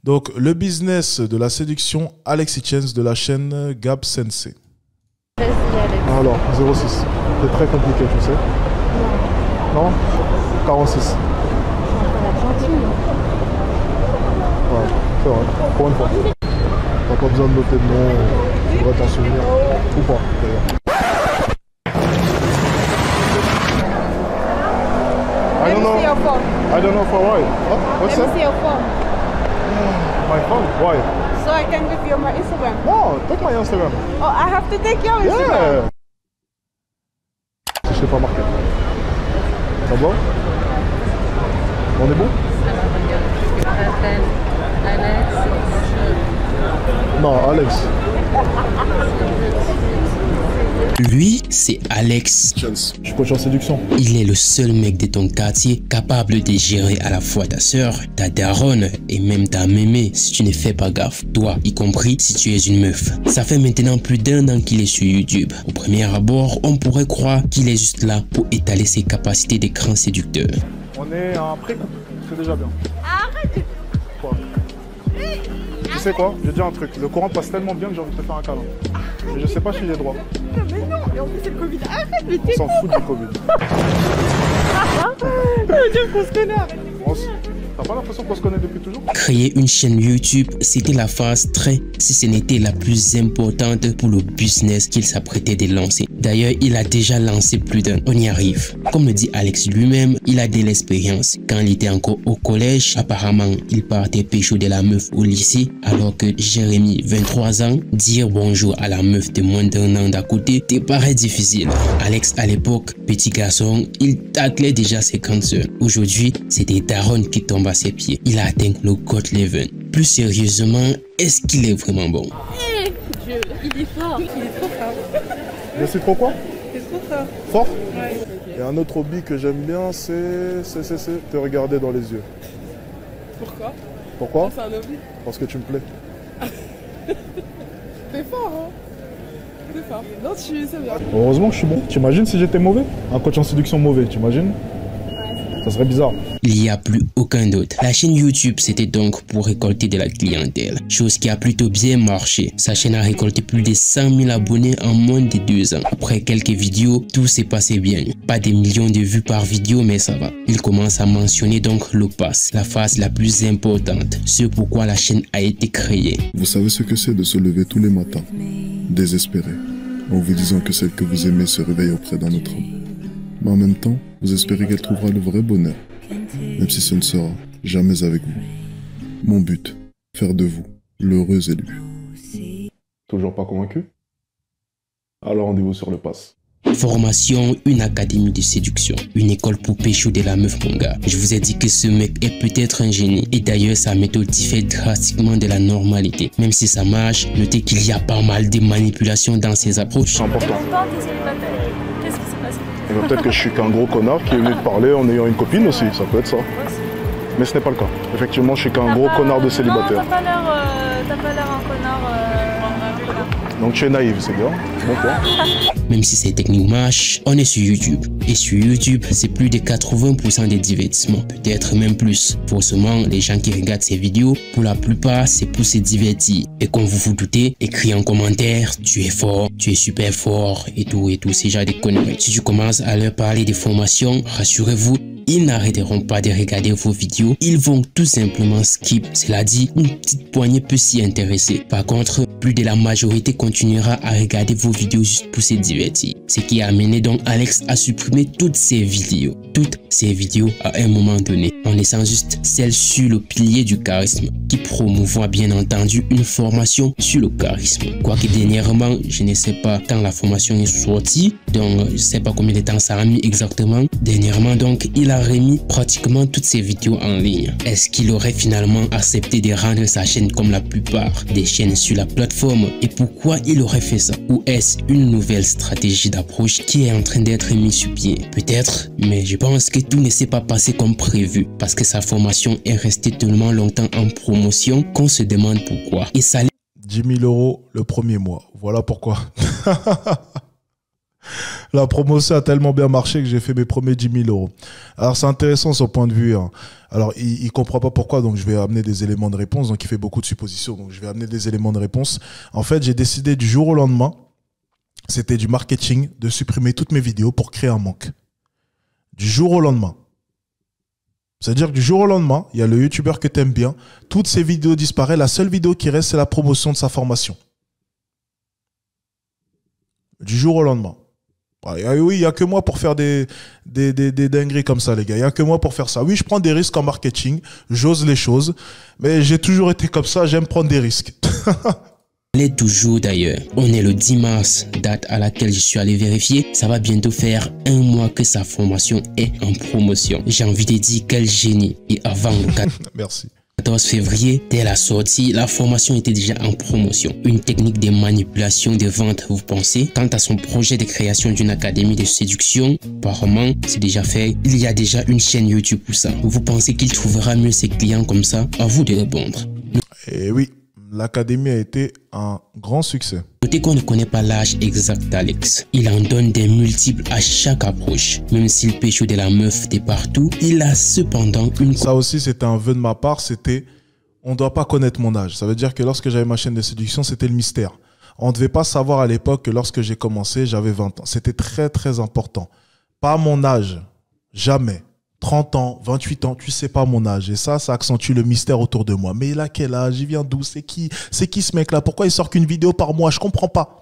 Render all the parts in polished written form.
Donc, le business de la séduction, Alex Hitchens de la chaîne Gab Sensei. Alors, 06. C'est très compliqué, tu sais. Non 46. Ouais, c'est vrai. Pour une fois. T'as pas besoin de noter de nom, tu devrais t'en souvenir. Ou pas, d'ailleurs. I don't know. I don't know for why. Oh, what's that? Let me see your phone. My phone? Why? So I can give you my Instagram. No, take my Instagram. Oh, I have to take your Instagram. Yeah. Je t'ai pas marqué. Ça va? On est bon? Non, Alex. Lui, c'est Alex. Je suis coach en séduction. Il est le seul mec de ton quartier capable de gérer à la fois ta soeur, ta daronne et même ta mémé si tu ne fais pas gaffe. Toi, y compris si tu es une meuf. Ça fait maintenant plus d'1 an qu'il est sur YouTube. Au premier abord, on pourrait croire qu'il est juste là pour étaler ses capacités de grand séducteur. On est en pré-couple, c'est déjà bien. Arrête. Quoi? Tu sais quoi? Je vais te dire un truc. Le courant passe tellement bien que j'ai envie de te faire un câlin. Mais je sais pas si j'ai droit. Mais non, et en plus c'est le Covid. Arrête, mais t'es On s'en fout du Covid. Ça veut dire qu'on se connaît, arrête. T'as pas l'impression qu'on se connaît depuis toujours? Créer une chaîne YouTube, c'était la phase très, si ce n'était la plus importante pour le business qu'il s'apprêtait de lancer. D'ailleurs, il a déjà lancé plus d'un. On y arrive. Comme le dit Alex lui-même, il a de l'expérience. Quand il était encore au collège, apparemment, il partait pécho de la meuf au lycée, alors que Jérémy, 23 ans, dire bonjour à la meuf de moins d'1 an d'à côté, te paraît difficile. Alex, à l'époque, petit garçon, il taclait déjà ses grandes sœurs. Aujourd'hui, c'est des darons qui tombent à ses pieds. Il a atteint le God Level. Plus sérieusement, est-ce qu'il est vraiment bon? Il est fort. Il est trop fort. Je sais trop quoi? Il est trop fort. Fort? Ouais. Et un autre hobby que j'aime bien, c'est te regarder dans les yeux. Pourquoi? Pourquoi? C'est un hobby. Parce que tu me plais. T'es fort, hein? T'es fort. Non, c'est bien. Heureusement que je suis bon. T'imagines si j'étais mauvais? Un coach en séduction mauvais, t'imagines? Ça serait bizarre. Il n'y a plus aucun doute. La chaîne YouTube, c'était donc pour récolter de la clientèle. Chose qui a plutôt bien marché. Sa chaîne a récolté plus de 100 000 abonnés en moins de 2 ans. Après quelques vidéos, tout s'est passé bien. Pas des millions de vues par vidéo, mais ça va. Il commence à mentionner donc le pass, la phase la plus importante. Ce pourquoi la chaîne a été créée. Vous savez ce que c'est de se lever tous les matins, désespéré, en vous disant que celle que vous aimez se réveille auprès d'un autre homme. Mais en même temps, vous espérez qu'elle trouvera le vrai bonheur, même si ce ne sera jamais avec vous. Mon but, faire de vous l'heureux élu. Toujours pas convaincu? Alors rendez-vous sur le pass. Formation, une académie de séduction, une école pour pécho de la meuf mon gars. Je vous ai dit que ce mec est peut-être un génie et d'ailleurs sa méthode diffère drastiquement de la normalité. Même si ça marche, notez qu'il y a pas mal de manipulations dans ses approches. C'est important. T'es célibataire. Qu'est-ce qui s'est passé? Peut-être que je suis qu'un gros connard qui est venu te parler en ayant une copine aussi, ça peut être ça. Mais ce n'est pas le cas. Effectivement, je suis qu'un gros connard de célibataire. Non, t'as pas l'air un connard. Donc tu es naïf, c'est bien. Bon point. Même si ces techniques marchent, on est sur YouTube. Et sur YouTube, c'est plus de 80% des divertissements, peut-être même plus. Forcément, les gens qui regardent ces vidéos, pour la plupart, c'est pour se divertir. Et comme vous vous doutez, écris en commentaire, tu es fort, tu es super fort, et tout, ces genres de conneries. Si tu commences à leur parler des formations, rassurez-vous, ils n'arrêteront pas de regarder vos vidéos, ils vont tout simplement skip. Cela dit, une petite poignée peut s'y intéresser. Par contre, plus de la majorité continuera à regarder vos vidéos juste pour se divertir. Ce qui a amené donc Alex à supprimer toutes ses vidéos. Toutes ses vidéos à un moment donné, en laissant juste celle sur le pilier du charisme, qui promouvoit bien entendu une formation sur le charisme. Quoique dernièrement, je ne sais pas quand la formation est sortie, donc je ne sais pas combien de temps ça a mis exactement. Dernièrement donc, il a remis pratiquement toutes ses vidéos en ligne. Est-ce qu'il aurait finalement accepté de rendre sa chaîne comme la plupart des chaînes sur la plateforme? Et pourquoi il aurait fait ça? Ou est-ce une nouvelle stratégie d'approche qui est en train d'être mise sur pied? Peut-être, mais je pense que tout ne s'est pas passé comme prévu parce que sa formation est restée tellement longtemps en promotion qu'on se demande pourquoi. Et ça 10 000 € le premier mois. Voilà pourquoi. La promotion a tellement bien marché que j'ai fait mes premiers 10 000 euros. Alors, c'est intéressant son point de vue. Hein. Alors, il ne comprend pas pourquoi, donc je vais amener des éléments de réponse. Donc, il fait beaucoup de suppositions, donc je vais amener des éléments de réponse. En fait, j'ai décidé du jour au lendemain, c'était du marketing, de supprimer toutes mes vidéos pour créer un manque. Du jour au lendemain. C'est-à-dire que du jour au lendemain, il y a le youtubeur que tu aimes bien, toutes ses vidéos disparaissent, la seule vidéo qui reste, c'est la promotion de sa formation. Du jour au lendemain. Oui, il n'y a que moi pour faire des dingueries comme ça, les gars. Il n'y a que moi pour faire ça. Oui, je prends des risques en marketing, j'ose les choses, mais j'ai toujours été comme ça, j'aime prendre des risques. Elle est toujours d'ailleurs. On est le 10 mars, date à laquelle je suis allé vérifier. Ça va bientôt faire 1 mois que sa formation est en promotion. J'ai envie de dire quel génie. Et avant le 4... Merci. 14 février, dès la sortie, la formation était déjà en promotion. Une technique de manipulation de vente, vous pensez? Quant à son projet de création d'une académie de séduction, apparemment, c'est déjà fait. Il y a déjà une chaîne YouTube pour ça. Vous pensez qu'il trouvera mieux ses clients comme ça? À vous de répondre. Et oui, l'académie a été un grand succès. Notez qu'on ne connaît pas l'âge exact d'Alex. Il en donne des multiples à chaque approche. Même s'il pécho de la meuf de partout, il a cependant une... Ça aussi, c'était un vœu de ma part, c'était... On ne doit pas connaître mon âge. Ça veut dire que lorsque j'avais ma chaîne de séduction, c'était le mystère. On ne devait pas savoir à l'époque que lorsque j'ai commencé, j'avais 20 ans. C'était très, très important. Pas mon âge. Jamais. 30 ans, 28 ans, tu sais pas mon âge. Et ça accentue le mystère autour de moi. Mais il a quel âge? Il vient d'où? C'est qui ce mec-là? Pourquoi il sort qu'une vidéo par mois? Je comprends pas.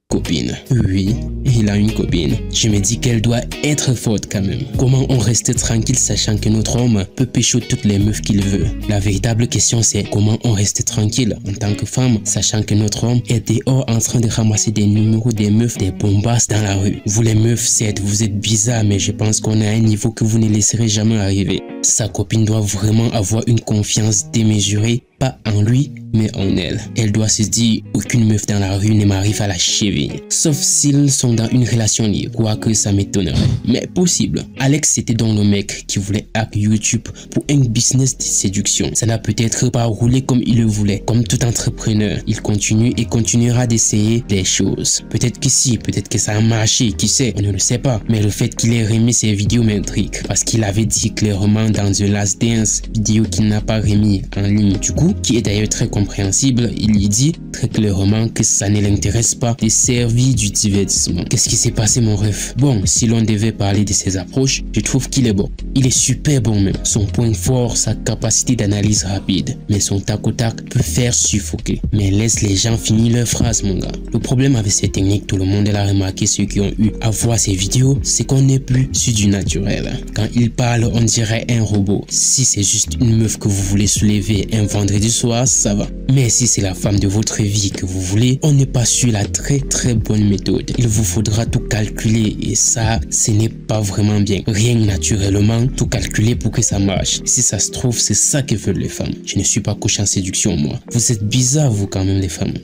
Copine. Oui, il a une copine. Je me dis qu'elle doit être forte quand même. Comment on reste tranquille sachant que notre homme peut pécho toutes les meufs qu'il veut? La véritable question c'est comment on reste tranquille en tant que femme sachant que notre homme est dehors en train de ramasser des numéros des meufs, des bombasses dans la rue. Vous les meufs, certes, vous êtes bizarres mais je pense qu'on est à un niveau que vous ne laisserez jamais arriver. Sa copine doit vraiment avoir une confiance démesurée, pas en lui, mais en elle. Elle doit se dire, aucune meuf dans la rue ne m'arrive à la cheville. Sauf s'ils sont dans une relation libre, quoique ça m'étonnerait. Mais possible. Alex, c'était donc le mec qui voulait hack YouTube pour un business de séduction. Ça n'a peut-être pas roulé comme il le voulait. Comme tout entrepreneur, il continue et continuera d'essayer des choses. Peut-être que si, peut-être que ça a marché, qui sait, on ne le sait pas. Mais le fait qu'il ait remis ses vidéos m'intrigue. Parce qu'il avait dit clairement dans The Last Dance, vidéo qu'il n'a pas remis en ligne du coup, qui est d'ailleurs très compréhensible, il lui dit très clairement que ça ne l'intéresse pas de servir du divertissement. Qu'est-ce qui s'est passé mon ref? Bon, si l'on devait parler de ses approches, je trouve qu'il est bon. Il est super bon même. Son point fort, sa capacité d'analyse rapide. Mais son tac au tac peut faire suffoquer. Mais laisse les gens finir leur phrase mon gars. Le problème avec ces techniques, tout le monde l'a remarqué, ceux qui ont eu à voir ces vidéos, c'est qu'on n'est plus sur du naturel. Quand il parle, on dirait un robot. Si c'est juste une meuf que vous voulez soulever un vendredi soir, ça va. Mais si c'est la femme de votre vie que vous voulez, on n'est pas sur la très bonne méthode. Il vous faudra tout calculer et ça, ce n'est pas vraiment bien. Rien naturellement, tout calculer pour que ça marche. Si ça se trouve, c'est ça que veulent les femmes. Je ne suis pas coach en séduction moi. Vous êtes bizarres vous quand même les femmes.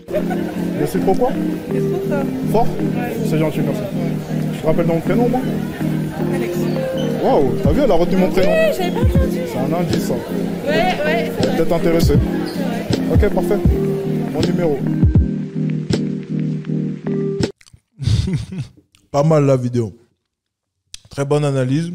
Merci pourquoi? Fort? Ouais. C'est gentil, merci. Tu te rappelles de mon prénom moi? Alex. Waouh, t'as vu, elle a retenu mon prénom. Ouais, j'avais pas entendu. C'est un indice ça. Ouais. Elle est peut-être intéressée. Ok, parfait. Mon numéro. Pas mal la vidéo. Très bonne analyse.